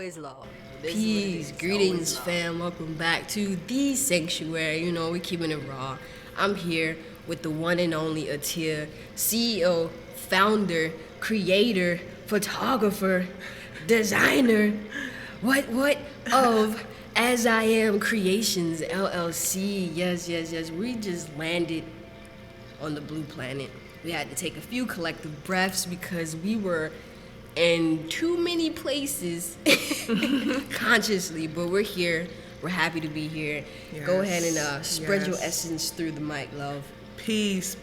always law. Peace, greetings, fam. Welcome back to the sanctuary. You know, we're keeping it raw. I'm here with the one and only Atia, CEO, founder, creator, photographer, designer, what of As I Am Creations LLC. Yes. We just landed on the blue planet. We had to take a few collective breaths because we were in too many places consciously, but we're here. We're happy to be here. Yes, Go ahead and spread your yes. essence through the mic, love. Peace.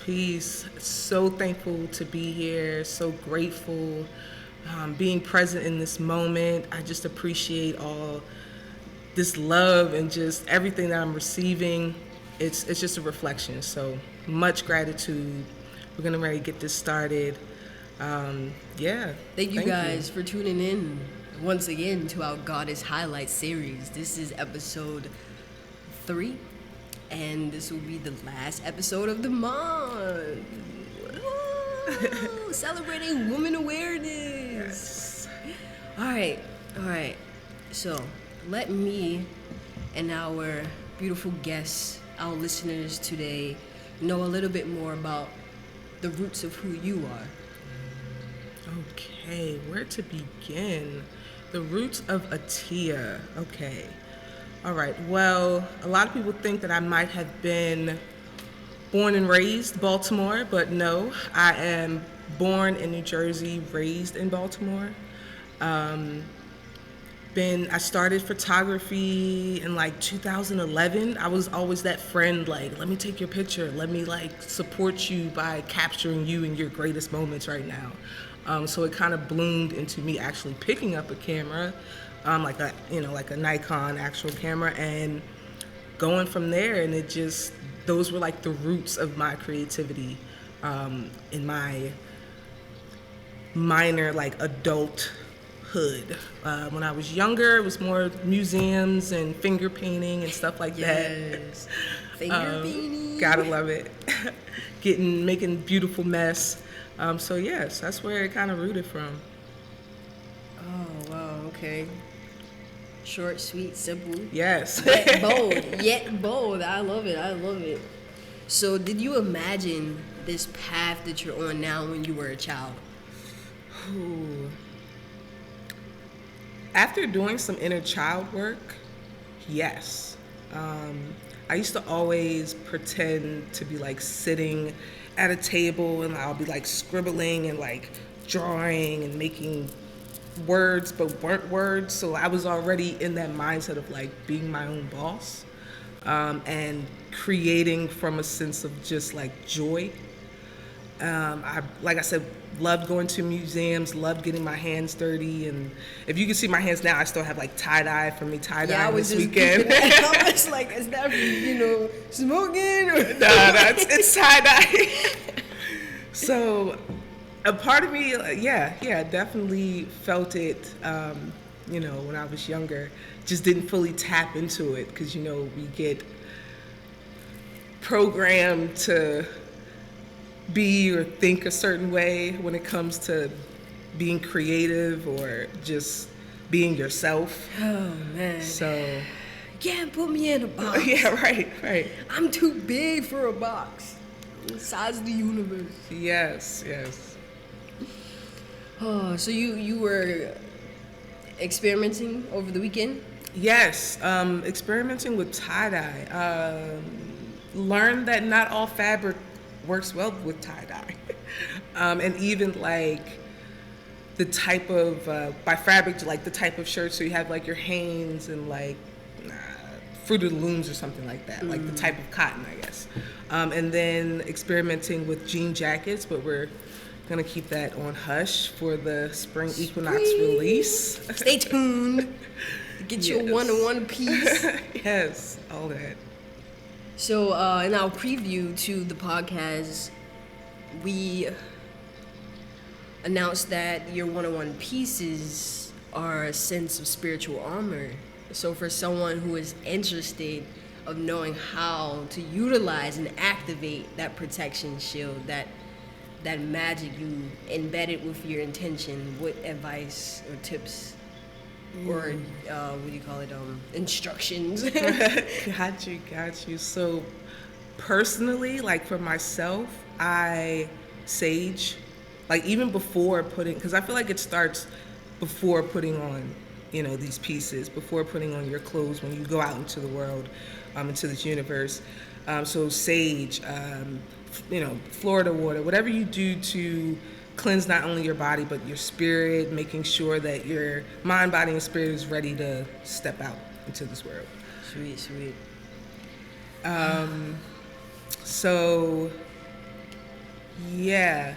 So thankful to be here. So grateful being present in this moment. I just appreciate all this love and just everything that I'm receiving. It's just a reflection. So much gratitude. We're gonna ready to get this started. Thank you guys for tuning in once again to our Goddess Highlight series. This is episode 3, and this will be the last episode of the month. Woo! Celebrating woman awareness. Yes. All right. So let me and our beautiful guests, our listeners today, know a little bit more about the roots of who you are. Okay, where to begin? The roots of Atia. Okay. All right. Well, a lot of people think that I might have been born and raised Baltimore, but no, I am born in New Jersey, raised in Baltimore. I started photography in like 2011. I was always that friend, like, let me take your picture. Let me like support you by capturing you in your greatest moments right now. So it kind of bloomed into me actually picking up a camera, like a Nikon actual camera, and going from there. And those were like the roots of my creativity in my minor like adulthood. When I was younger, it was more museums and finger painting and stuff like that. Yes. Finger painting. Gotta love it. Making beautiful mess. So yes, that's where it kind of rooted from. Oh, wow, okay. Short, sweet, simple. Yes. Yet bold. I love it. So did you imagine this path that you're on now when you were a child? Ooh. After doing some inner child work, yes. I used to always pretend to be like sitting at a table and I'll be like scribbling and like drawing and making words but weren't words. So I was already in that mindset of like being my own boss and creating from a sense of just like joy. Like I said, loved going to museums, loved getting my hands dirty, and if you can see my hands now, I still have like tie-dye from me tie-dyeing this weekend. I was like, is that smoking? Or? No, it's tie-dye. So a part of me, definitely felt it, when I was younger, just didn't fully tap into it because, we get programmed to be or think a certain way when it comes to being creative or just being yourself. Oh, man. So You can't put me in a box. yeah, right. I'm too big for a box. I'm the size of the universe. Yes. Oh, so you were experimenting over the weekend? Yes, experimenting with tie-dye. Learned that not all fabric works well with tie-dye. And even like the type of, by fabric, like the type of shirt, so you have like your Hanes and like Fruit of the Looms or something like that, like the type of cotton, I guess. And then experimenting with jean jackets, but we're gonna keep that on hush for the spring equinox release. Stay tuned. Get your one-on-one piece. Yes, all that. So in our preview to the podcast, we announced that your one-on-one pieces are a sense of spiritual armor. So for someone who is interested of knowing how to utilize and activate that protection shield, that magic you embedded with your intention, what advice or tips or what do you call it? Instructions. Got you. So personally, like for myself, I sage, like even before putting, because I feel like it starts before putting on, these pieces, before putting on your clothes when you go out into the world, into this universe. So sage, Florida water, whatever you do to cleanse not only your body but your spirit, making sure that your mind, body, and spirit is ready to step out into this world. Sweet. So yeah.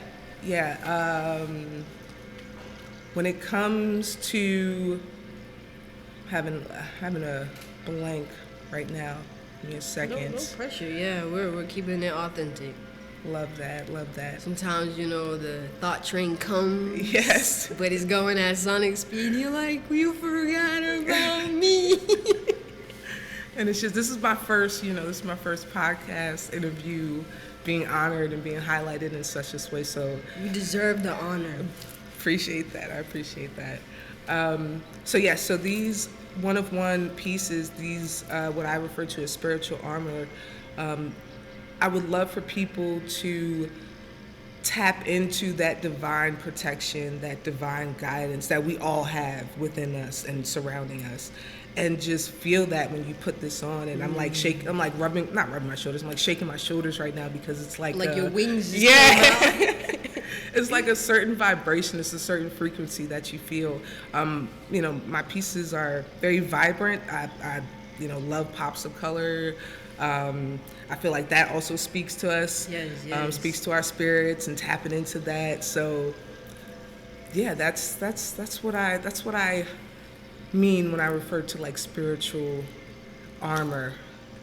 When it comes to having a blank right now, give me a second. No pressure. Yeah, we're keeping it authentic. Love that. Sometimes, the thought train comes. Yes. But it's going at sonic speed. You're like, you forgot about me. And it's just, this is my first podcast interview, being honored and being highlighted in such a way. So you deserve the honor. Appreciate that. I appreciate that. So these one-of-one pieces, these what I refer to as spiritual armor, I would love for people to tap into that divine protection, that divine guidance that we all have within us and surrounding us. And just feel that when you put this on, and I'm like not rubbing my shoulders, I'm like shaking my shoulders right now because it's like your wings just came out. It's like a certain vibration, it's a certain frequency that you feel. My pieces are very vibrant. I love pops of color. I feel like that also speaks to us. Yes. Speaks to our spirits and tapping into that. So yeah, that's what I mean when I refer to like spiritual armor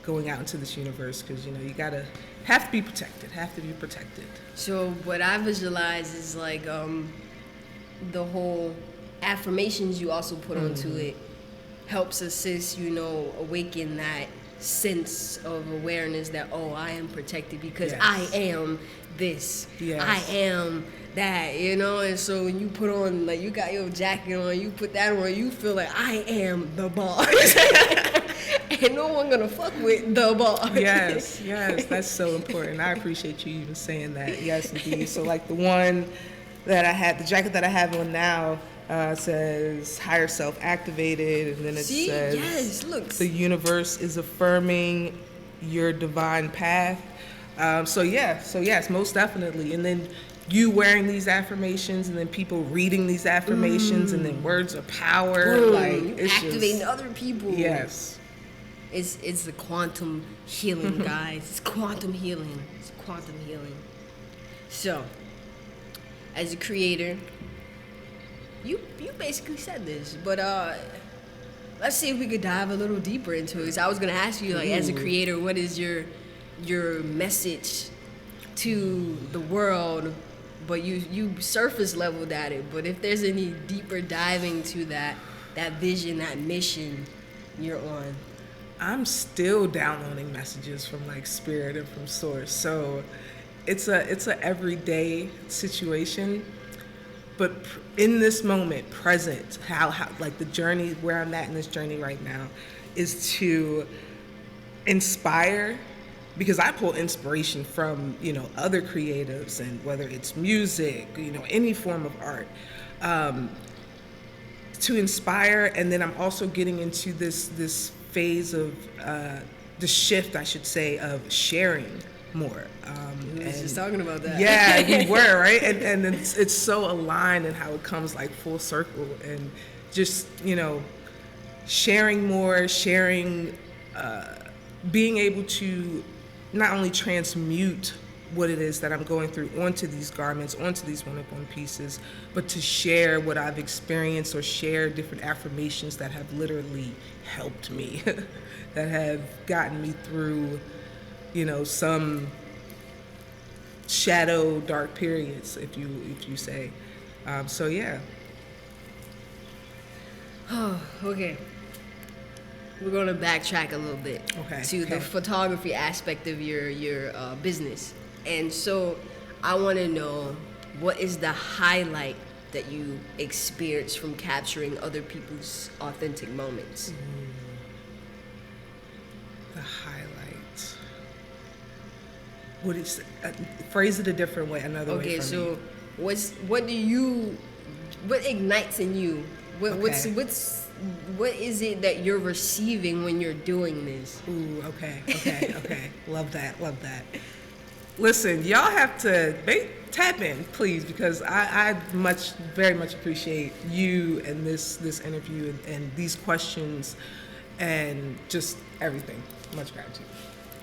going out into this universe, because you have to be protected. So what I visualize is like the whole affirmations you also put onto it helps assist, awaken that sense of awareness that, oh, I am protected because Yes. I am this. Yes. I am that, and so when you put on, like, you got your jacket on, you put that on, you feel like I am the boss. And no one gonna fuck with the boss. Yes, that's so important. I appreciate you even saying that. Yes, indeed. So like the one that I had, the jacket that I have on now, says higher self activated, and then it says, yes, look, the universe is affirming your divine path. So yes, most definitely. And then you wearing these affirmations, and then people reading these affirmations, and then words of power. boom, Like it's activating just, other people. yes. It's the quantum healing, guys. It's quantum healing. So, as a creator, you basically said this, but let's see if we could dive a little deeper into it. So I was gonna ask you, like, as a creator, what is your message to the world? But you surface leveled at it. But if there's any deeper diving to that vision, that mission you're on. I'm still downloading messages from like spirit and from source. So it's a everyday situation, but in this moment, present, how like the journey where I'm at in this journey right now is to inspire, because I pull inspiration from, other creatives, and whether it's music, any form of art, to inspire. And then I'm also getting into this phase of the shift, I should say, of sharing more. We was just talking about that. Yeah, we were, right? And it's so aligned in how it comes like full circle, and just, sharing more, being able to not only transmute what it is that I'm going through onto these garments, onto these one-of-one pieces, but to share what I've experienced, or share different affirmations that have literally helped me, that have gotten me through, some shadow, dark periods, if you say. So yeah. Oh, okay. We're gonna backtrack a little bit to the photography aspect of your business, and so I want to know, what is the highlight that you experience from capturing other people's authentic moments? The highlight. What is phrase it a different way, another way Okay, for so me. what ignites in you? Okay. What is it that you're receiving when you're doing this? Ooh, okay. Love that. Listen, y'all have to tap in, please, because I very much appreciate you and this interview and these questions and just everything. Much gratitude.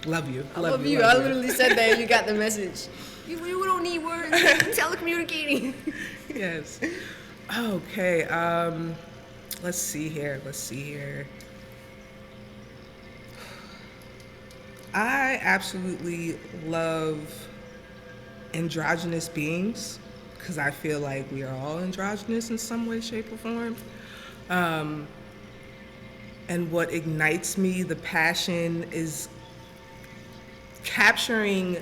Love you. I love you. I literally said that and you got the message. We don't need words. Telecommunicating. Yes. Okay. Let's see here. I absolutely love androgynous beings because I feel like we are all androgynous in some way, shape, or form. And what ignites me, the passion, is capturing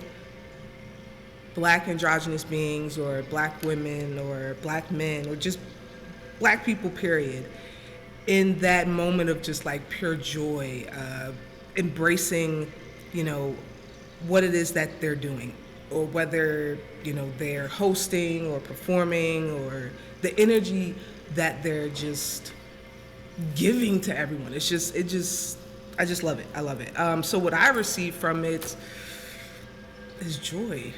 Black androgynous beings or Black women or Black men or just Black people, period, in that moment of just like pure joy, embracing, what it is that they're doing, or whether, they're hosting or performing, or the energy that they're just giving to everyone. I just love it. I love it. So what I receive from it is joy.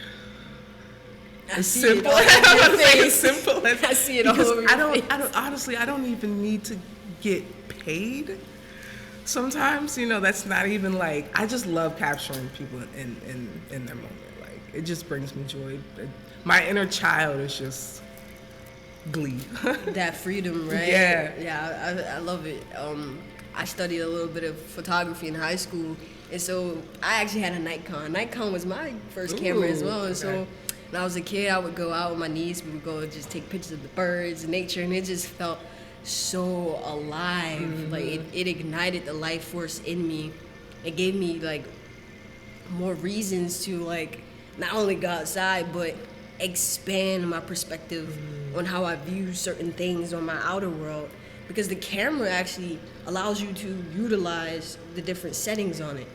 I see Simple. it all over your face. Simple as I see it all over your face. I don't even need to get paid. Sometimes, that's not even like, I just love capturing people in their moment. Like, it just brings me joy. My inner child is just glee. That freedom, right? Yeah, I love it. I studied a little bit of photography in high school, and so I actually had a Nikon. Nikon was my first camera as well, and so when I was a kid, I would go out with my niece. We would go and just take pictures of the birds and nature, and it just felt so alive. Mm-hmm. Like it ignited the life force in me. It gave me like more reasons to like not only go outside but expand my perspective on how I view certain things on my outer world, because the camera actually allows you to utilize the different settings on it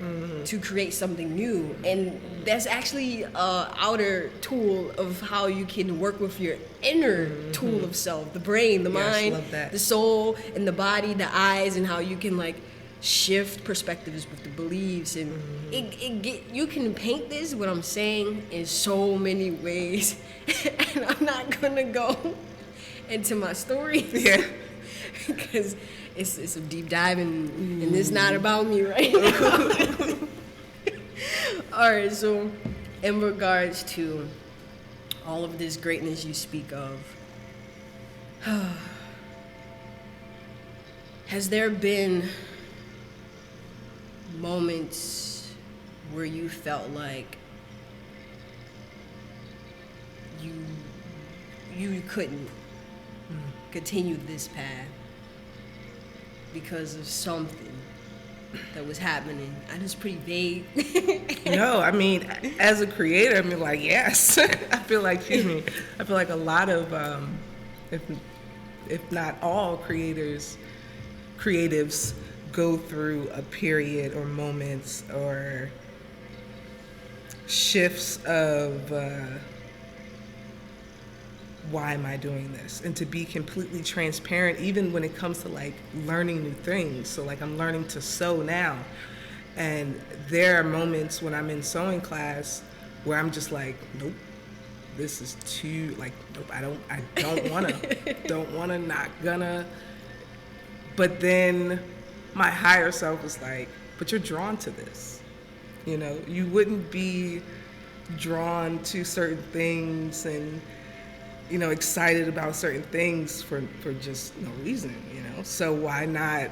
to create something new, and that's actually a outer tool of how you can work with your inner tool of self, the brain, the mind, the soul, and the body, the eyes, and how you can like shift perspectives with the beliefs, and you can paint this, what I'm saying, in so many ways. And I'm not gonna go into my story, because it's a deep dive, and it's not about me right now. All right, so in regards to all of this greatness you speak of, has there been moments where you felt like you couldn't continue this path because of something that was happening? I know it's pretty vague. No, I mean, as a creator, I mean, like, yes. I feel like a lot of, if not all creatives go through a period or moments or shifts of why am I doing this? And to be completely transparent, even when it comes to like learning new things. So like I'm learning to sew now, and there are moments when I'm in sewing class where I'm just like, nope, this is too, like, nope, I don't wanna, not gonna. But then my higher self was like, but you're drawn to this. You wouldn't be drawn to certain things and, excited about certain things for just no reason, So why not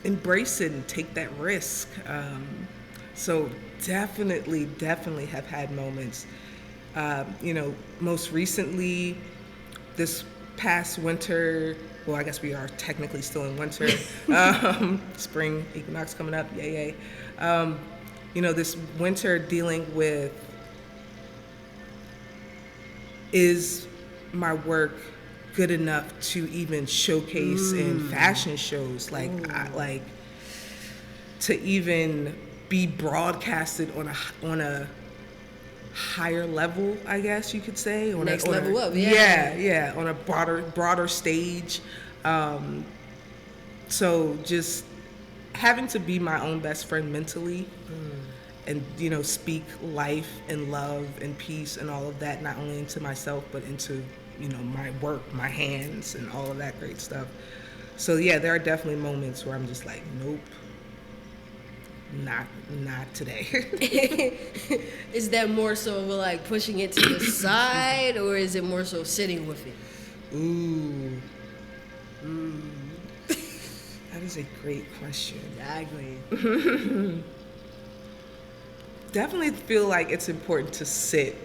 embrace it and take that risk? So definitely have had moments. Most recently, this past winter, well, I guess we are technically still in winter. Spring equinox coming up, yay. This winter dealing with, is my work good enough to even showcase in fashion shows. Like to even be broadcasted on a higher level, I guess you could say. Next level up, yeah. Yeah, on a broader stage. So just having to be my own best friend mentally, and speak life and love and peace and all of that, not only into myself but into my work, my hands, and all of that great stuff. So yeah, there are definitely moments where I'm just like, nope, not today. Is that more so like pushing it to the side, or is it more so sitting with it? Ooh. That is a great question. Exactly. Definitely feel like it's important to sit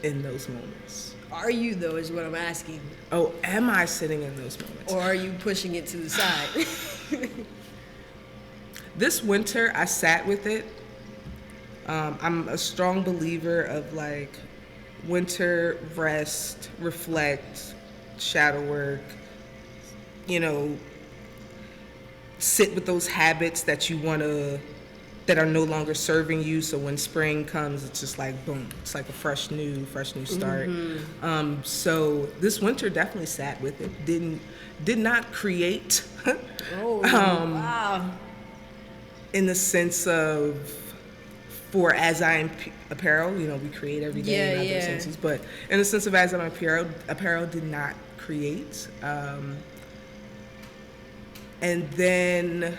in those moments. Are you, though, is what I'm asking. Oh, am I sitting in those moments? Or are you pushing it to the side? This winter, I sat with it. I'm a strong believer of like winter, rest, reflect, shadow work, sit with those habits that that are no longer serving you. So when spring comes, it's just like boom, it's like a fresh new start. So this winter definitely sat with it. Did not create. Wow. In the sense of for As I Am Apparel, we create every day in other senses, but in the sense of As I Am Apparel did not create. And then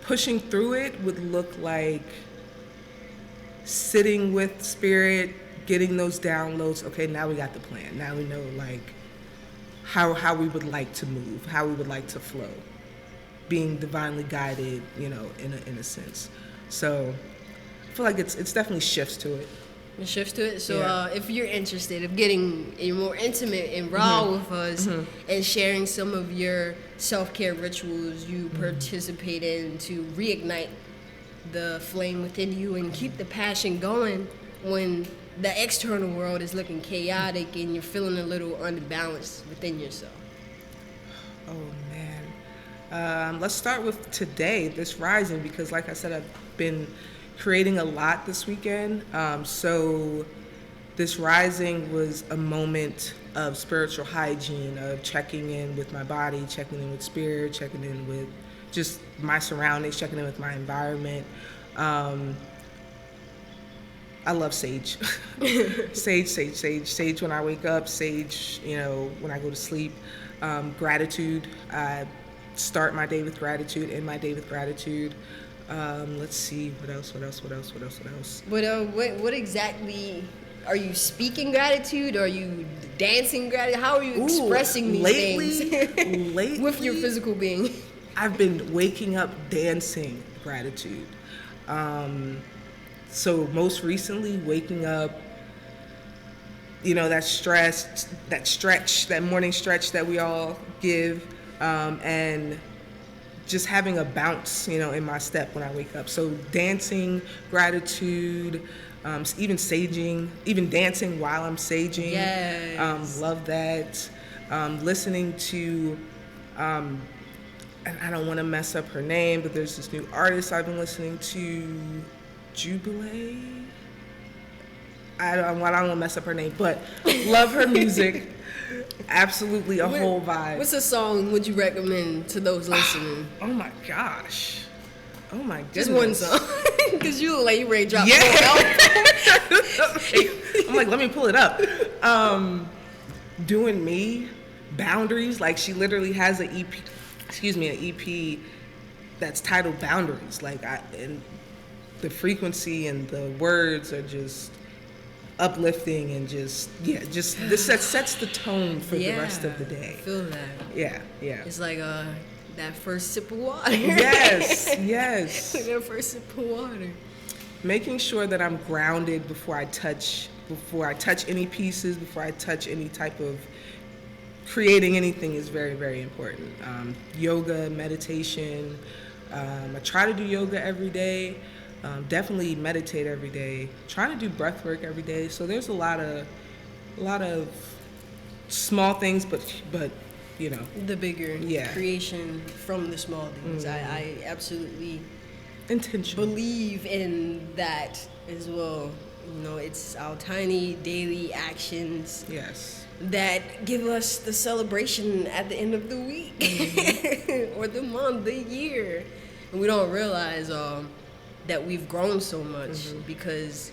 pushing through it would look like sitting with spirit, getting those downloads. Okay, now we got the plan. Now we know like how we would like to move, how we would like to flow, being divinely guided, in a sense. So I feel like it's definitely shifts to it. It shifts to it. So if you're interested of getting more intimate and raw with us and sharing some of your self-care rituals you participate in to reignite the flame within you and keep the passion going when the external world is looking chaotic and you're feeling a little unbalanced within yourself. Oh man. Let's start with today, this rising, because like I said, I've been creating a lot this weekend. So this rising was a moment of spiritual hygiene, of checking in with my body, checking in with spirit, checking in with just my surroundings, checking in with my environment. I love sage. Sage when I wake up, sage, when I go to sleep. Gratitude. I start my day with gratitude, end my day with gratitude. Let's see, what else? What exactly are you speaking gratitude? Are you dancing gratitude? How are you expressing these things lately, with your physical being? I've been waking up dancing gratitude. So most recently, waking up, that stretch, that morning stretch that we all give, and just having a bounce, in my step when I wake up. So dancing, gratitude, even saging, even dancing while I'm saging. Yes. Love that. Listening to, and I don't want to mess up her name, but there's this new artist I've been listening to, Jubilee. I don't want to mess up her name, but love her music. Absolutely a whole vibe. What's a song would you recommend to those listening? Oh my gosh. Oh my goodness. Just one song. Because you look like you ready to drop I'm like, let me pull it up. Doing Me, Boundaries. Like she literally has an EP that's titled Boundaries. And the frequency and the words are just uplifting and just this sets the tone for the rest of the day. I feel that. Yeah. It's like that first sip of water. Yes. Like that first sip of water. Making sure that I'm grounded before I touch any pieces, before I touch any type of creating anything is very, very important. Yoga, meditation. I try to do yoga every day. Definitely meditate every day. Trying to do breath work every day. So there's a lot of small things, but you know, The bigger Yeah. creation from the small things. I absolutely intentional. believe in that as well. You know, it's our tiny daily actions Yes. that give us the celebration at the end of the week or the month, the year. And we don't realize that we've grown so much because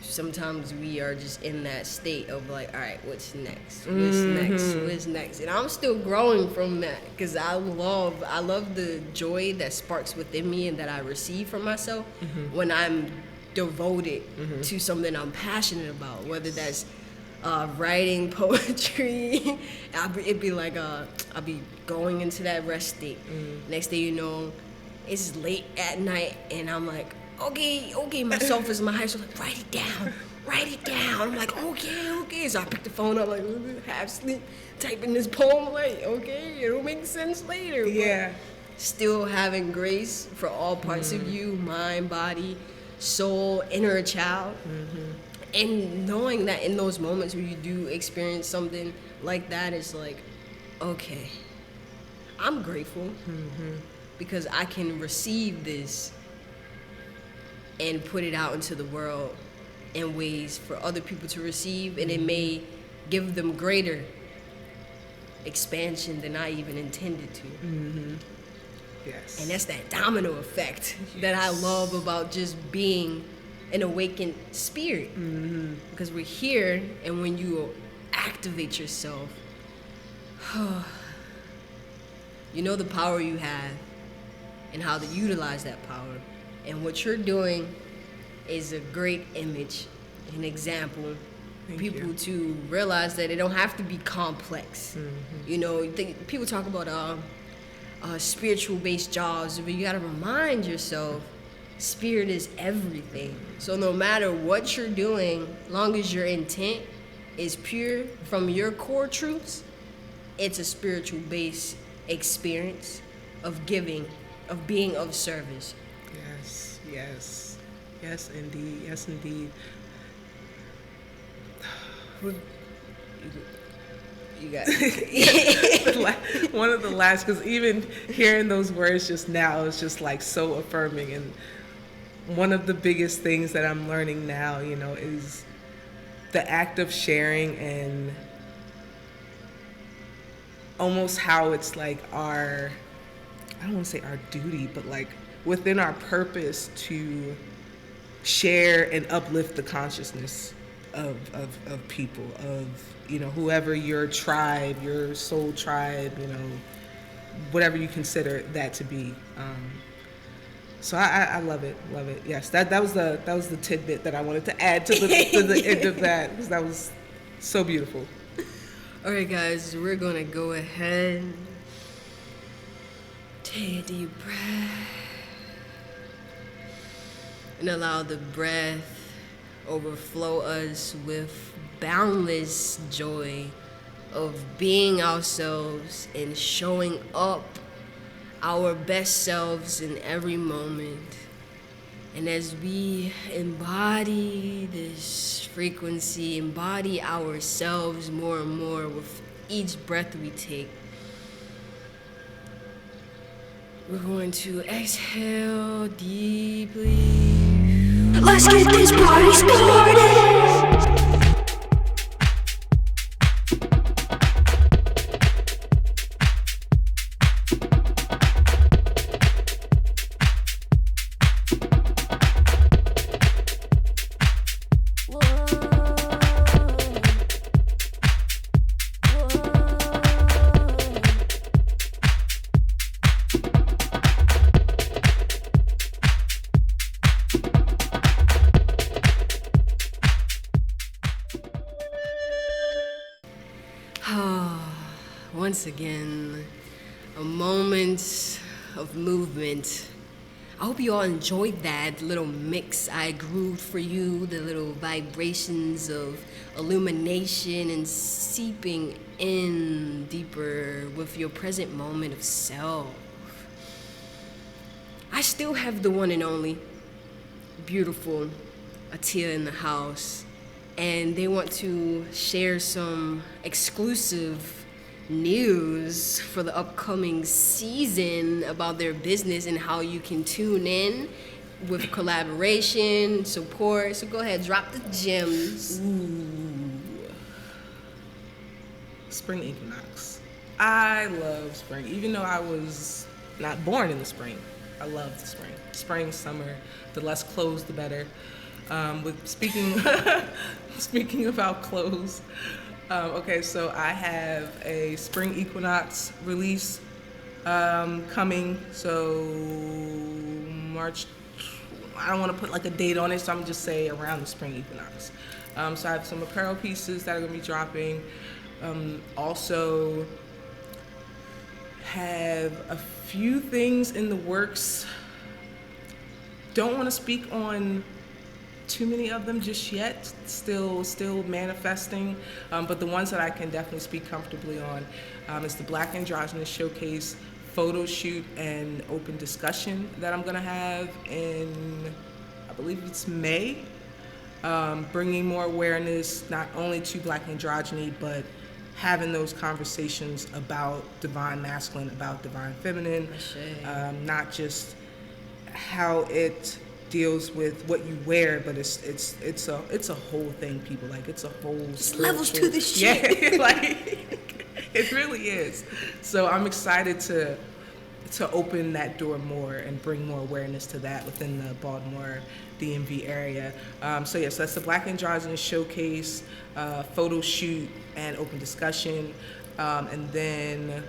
sometimes we are just in that state of like, all right, what's next? What's next? And I'm still growing from that because I love the joy that sparks within me and that I receive from myself when I'm devoted to something I'm passionate about, whether that's writing poetry. It'd be like I'll be going into that rest state. Next thing you know, it's late at night, and I'm like, okay. Myself is my high school, like, write it down. I'm like, okay. So I pick the phone up, like half sleep, typing this poem, like, okay, it'll make sense later. But Yeah. still having grace for all parts of you, mind, body, soul, inner child. And knowing that in those moments where you do experience something like that, it's like, okay, I'm grateful because I can receive this and put it out into the world in ways for other people to receive, and it may give them greater expansion than I even intended to. Yes. And that's that domino effect that I love about just being an awakened spirit. Because we're here, and when you activate yourself, you know the power you have and how to utilize that power. And what you're doing is a great image, an example. Thank People you. to realize that it don't have to be complex. You know, people talk about spiritual based jobs, but you gotta remind yourself spirit is everything. So no matter what you're doing, long as your intent is pure from your core truths, it's a spiritual based experience of giving, of being of service. Yes, indeed. You got One of the last, because even hearing those words just now is just like so affirming. And one of the biggest things that I'm learning now, you know, is the act of sharing, and almost how it's like I don't want to say our duty, but like within our purpose to share and uplift the consciousness of people, of, you know, whoever your tribe, your soul tribe, you know, whatever you consider that to be. So I love it. Yes, that was the tidbit that I wanted to add to the end of that, because that was so beautiful. All right, guys, we're gonna go ahead, take a deep breath, and allow the breath overflow us with boundless joy of being ourselves and showing up our best selves in every moment. And as we embody this frequency, embody ourselves more and more with each breath we take, we're going to exhale deeply. Let's get this party started. Once again, a moment of movement. I hope you all enjoyed that little mix I grooved for you, the little vibrations of illumination and seeping in deeper with your present moment of self. I still have the one and only beautiful Atia in the house, and they want to share some exclusive news for the upcoming season about their business and how you can tune in with collaboration, support. So go ahead, drop the gems. Spring equinox. I love spring, even though I was not born in the spring. I love the spring. Spring, summer, the less clothes, the better. With speaking about clothes, okay, so I have a spring equinox release coming. So March. I don't want to put like a date on it, so I'm just say around the spring equinox. So I have some apparel pieces that are gonna be dropping. Also have a few things in the works. Don't want to speak on too many of them just yet. Still manifesting. But the ones that I can definitely speak comfortably on is the Black Androgynous Showcase photo shoot and open discussion that I'm gonna have in, I believe it's May. Bringing more awareness not only to Black androgyny, but having those conversations about divine masculine, about divine feminine, not just how it deals with what you wear, but it's a whole thing, people. Like it's a whole Levels to this shit. Yeah, like it really is. So I'm excited to open that door more and bring more awareness to that within the Baltimore DMV area. So yes, that's the Black Androgynous Showcase, photo shoot and open discussion, and then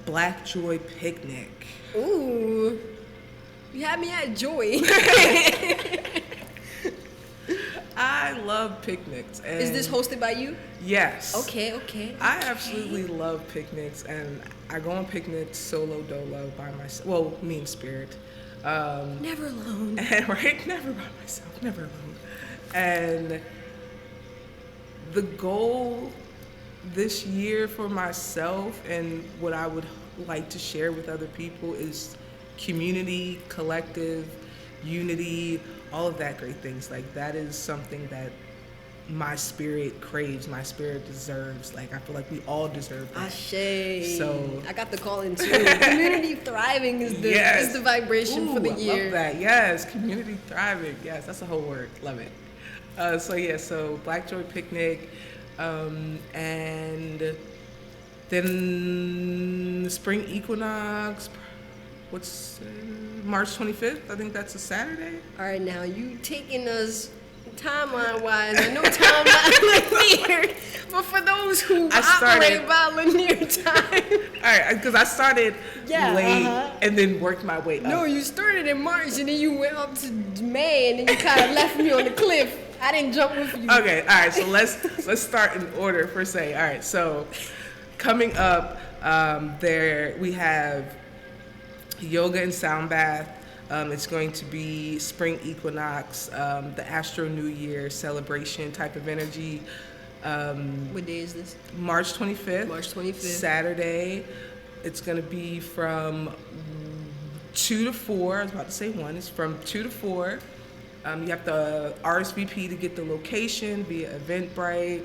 Black Joy Picnic. Ooh, you had me at joy. I love picnics. And Is this hosted by you? yes. Okay. I absolutely love picnics, and I go on picnics solo dolo by myself. Well, me and Spirit. Never alone. And, right? Never by myself, never alone. And the goal this year for myself and what I would like to share with other people is community, collective, unity, all of that great things. Like that is something that my spirit craves, my spirit deserves. Like I feel like we all deserve that. Ashe. So I got the call in too. Community thriving is the yes. is the vibration for the I year. love that. Yes, community thriving. Yes, that's a whole word. Love it. So Black Joy Picnic, and then the spring equinox. What's March 25th? I think that's a Saturday. All right, now you taking us timeline wise. I know timeline linear, but for those who operate by linear time. All right, because I started Yeah, late and then worked my way up. No, you started in March and then you went up to May and then you kind of left me on the cliff. I didn't jump with you. Okay, all right. So let's start in order per se. All right. So coming up, there we have yoga and sound bath. It's going to be spring equinox, the Astro New Year celebration type of energy. What day is this? March 25th. March 25th. Saturday. It's going to be from 2 to 4. I was about to say 1. It's from 2 to 4. You have to RSVP to get the location via Eventbrite.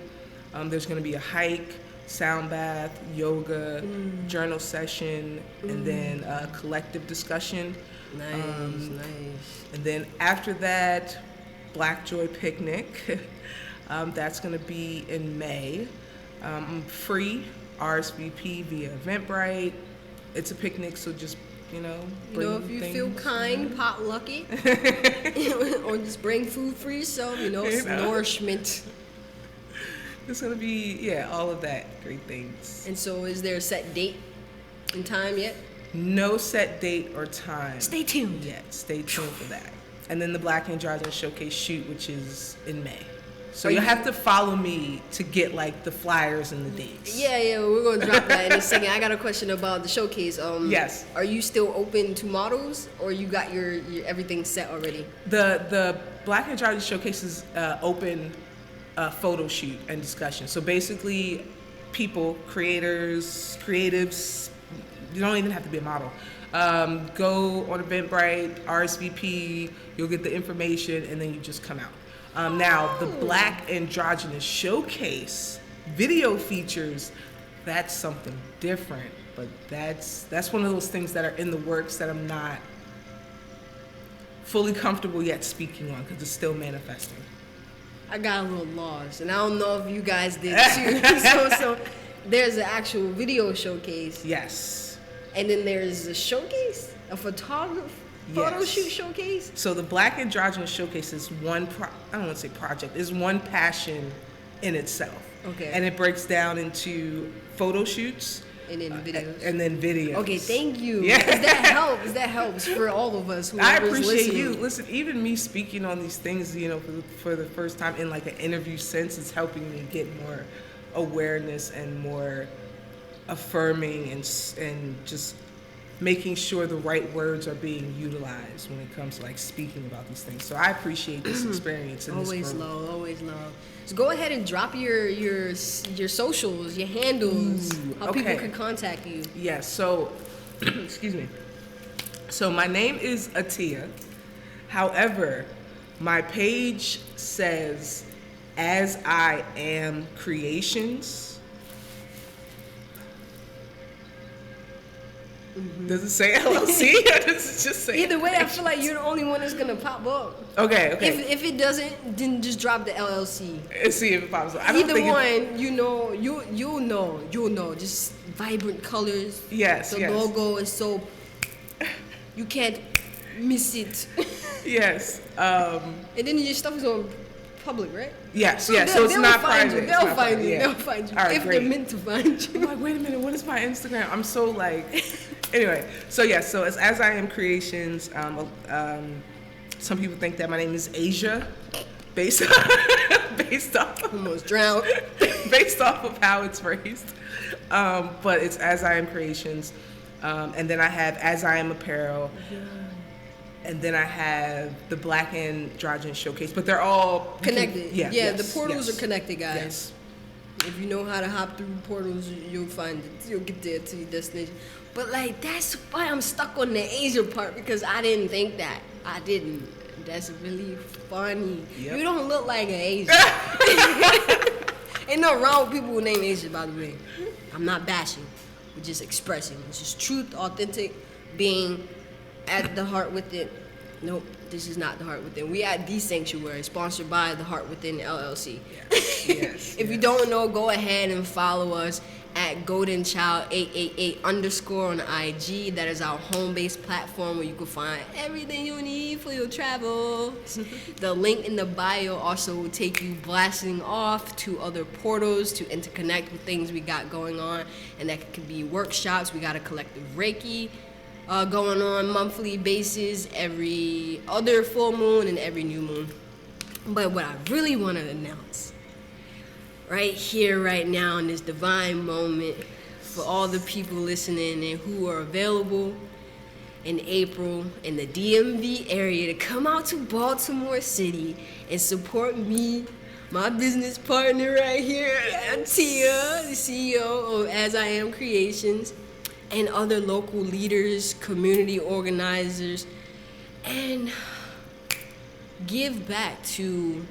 There's going to be a hike, sound bath, yoga, journal session, and then a collective discussion. Nice. And then after that, Black Joy Picnic. That's going to be in May. Free RSVP via Eventbrite. It's a picnic, so just bring if you feel things. kind, potluck it, or just bring food for yourself. It's nourishment. It's gonna be all of that great things. And so, is there a set date and time yet? No set date or time. Stay tuned. Yeah, stay tuned for that. And then the Black Androgynous Showcase shoot, which is in May. So you'll have to follow me to get like the flyers and the dates. Yeah, we're gonna drop that in a second. I got a question about the showcase. Yes. Are you still open to models, or you got your everything set already? The Black Androgynous Showcase is open photo shoot and discussion. So basically, people, creators, creatives, you don't even have to be a model. Go on Eventbrite, RSVP, you'll get the information, and then you just come out. Now, the Black Androgynous Showcase video features, that's something different. But that's one of those things that are in the works that I'm not fully comfortable yet speaking on because it's still manifesting. I got a little lost, and I don't know if you guys did too. so there's an actual video showcase. Yes. And then there's a showcase, a photo shoot showcase. So the Black Androgynous Showcase is one, I don't want to say project, is one passion in itself. Okay. And it breaks down into photo shoots. And then videos. And then videos. Okay, thank you. Yeah. 'Cause that helps for all of us. I whoever's appreciate listening. you. Listen, even me speaking on these things, for the first time in like an interview sense, is helping me get more awareness and more affirming and just making sure the right words are being utilized when it comes to like speaking about these things. So I appreciate this experience. And Always this growth. always love. So go ahead and drop your socials, your handles, how people okay. can contact you. Yes. So, excuse me. So my name is Atia. However, my page says As I Am Creations. Does it say LLC or does it just say? Either way, I feel like you're the only one that's gonna pop up. Okay. If it doesn't, then just drop the LLC. Let's see if it pops up. I don't Either think one, you'll know. Just vibrant colors. Yes, The yes. logo is so you can't miss it. Yes. And then your stuff is on public, right? Yes. So Yes. So it's they'll not find private. you. It's They'll not find private, you. yeah. They'll find you All right, if great. they're meant to find I'm you. like, wait a minute, what is my Instagram? I'm so like, anyway. So yes, so it's As I Am Creations. Some people think that my name is Asia, based off Almost drowned. based off of how it's phrased. But it's As I Am Creations, and then I have As I Am Apparel. And then I have the Black Androgynous Showcase, but they're all Connected. Yes, the portals yes. are connected, guys. Yes. If you know how to hop through portals, you'll find it. You'll get there to your destination. But like that's why I'm stuck on the Asia part because I didn't think that. I didn't. That's really funny. Yep. You don't look like an Asian. Ain't no wrong with people who name Asia, by the way. I'm not bashing. We're just expressing. It's just truth, authentic, being at the Heart Within. Nope, this is not the Heart Within. We at The Sanctuary, sponsored by the Heart Within LLC. Yes. If you don't know, go ahead and follow us at GoldenChild888_ on IG. That is our home-based platform where you can find everything you need for your travels. The link in the bio also will take you blasting off to other portals to interconnect with things we got going on, and that could be workshops. We got a collective Reiki going on monthly basis, every other full moon and every new moon. But what I really want to announce right here, right now, in this divine moment, for all the people listening and who are available in April in the DMV area to come out to Baltimore City and support me, my business partner right here, Tia, the CEO of As I Am Creations, and other local leaders, community organizers, and give back to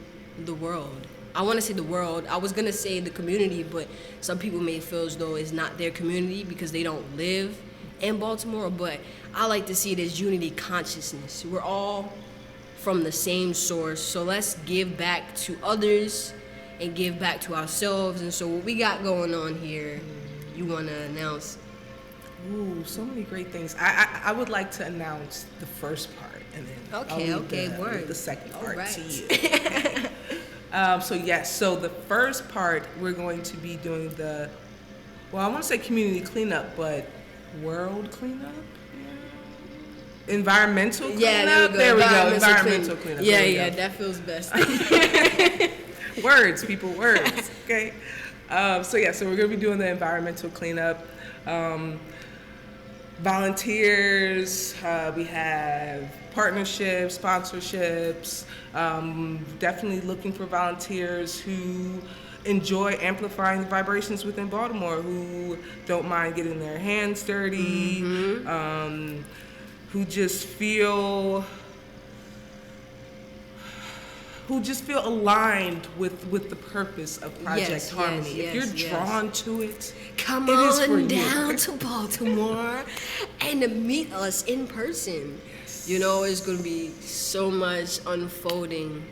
the world. I want to say the world. I was going to say the community, but some people may feel as though it's not their community because they don't live in Baltimore, but I like to see it as unity consciousness. We're all from the same source, so let's give back to others and give back to ourselves. And so what we got going on here, you want to announce? Ooh, so many great things. I would like to announce the first part, and then I'll leave word. the second part All to right. you. So yes, so the first part we're going to be doing the, well, I want to say community cleanup, but world cleanup, environmental cleanup. Yeah, there we go. Environmental cleanup. Yeah, There we yeah, go. that feels best. Words, people, words. Okay. So we're gonna be doing the environmental cleanup. Volunteers, we have partnerships, sponsorships, definitely looking for volunteers who enjoy amplifying the vibrations within Baltimore, who don't mind getting their hands dirty, who just feel who just feel aligned with the purpose of Project Yes, Harmony. yes, If you're yes, yes. drawn to it, Come it is for on you. down to Baltimore and to meet us in person. You know, it's going to be so much unfolding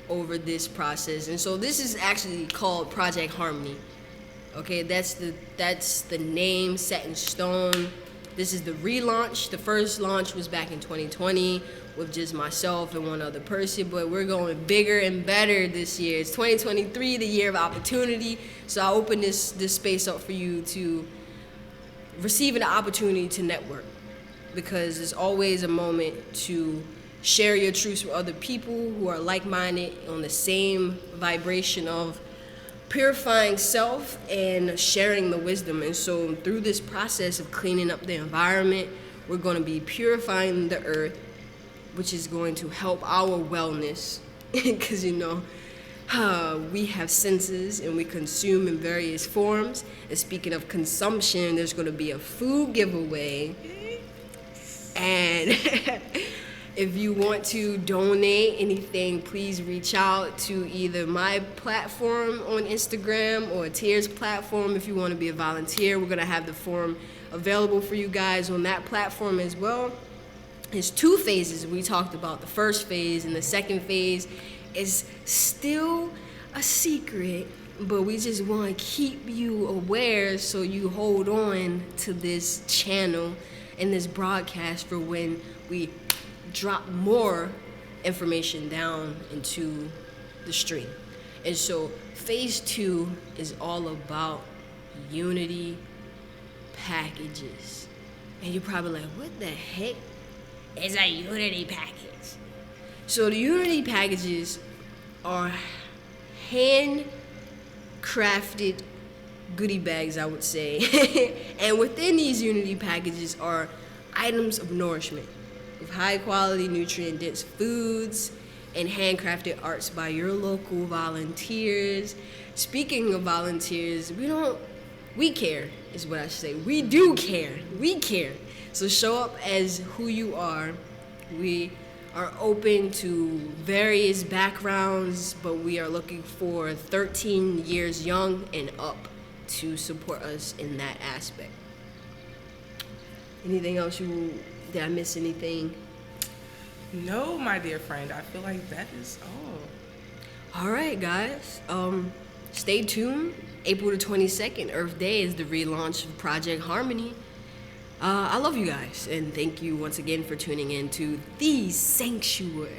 over this process. And so this is actually called Project Harmony. Okay, that's the name set in stone. This is the relaunch. The first launch was back in 2020 with just myself and one other person, but we're going bigger and better this year. It's 2023, the year of opportunity. So I open this space up for you to receive an opportunity to network, because it's always a moment to share your truths with other people who are like-minded on the same vibration of purifying self and sharing the wisdom. And so through this process of cleaning up the environment, we're going to be purifying the earth, which is going to help our wellness because we have senses and we consume in various forms. And speaking of consumption, there's going to be a food giveaway. And if you want to donate anything, please reach out to either my platform on Instagram or Tier's platform if you want to be a volunteer. We're going to have the form available for you guys on that platform as well. There's 2 phases we talked about. The first phase and the second phase is still a secret, but we just want to keep you aware so you hold on to this channel and this broadcast for when we drop more information down into the stream. And so phase 2 is all about unity packages. And you're probably like, what the heck is a unity package? So the unity packages are handcrafted goodie bags, I would say. And within these unity packages are items of nourishment with high quality nutrient dense foods and handcrafted arts by your local volunteers. Speaking of volunteers, we care is what I should say. We do care. We care. So show up as who you are. We are open to various backgrounds, but we are looking for 13 years young and up to support us in that aspect. Anything else did I miss anything? No, my dear friend, I feel like that is all. All right, guys. Stay tuned. April the 22nd, Earth Day, is the relaunch of Project Harmony. I love you guys, and thank you once again for tuning in to The Sanctuary.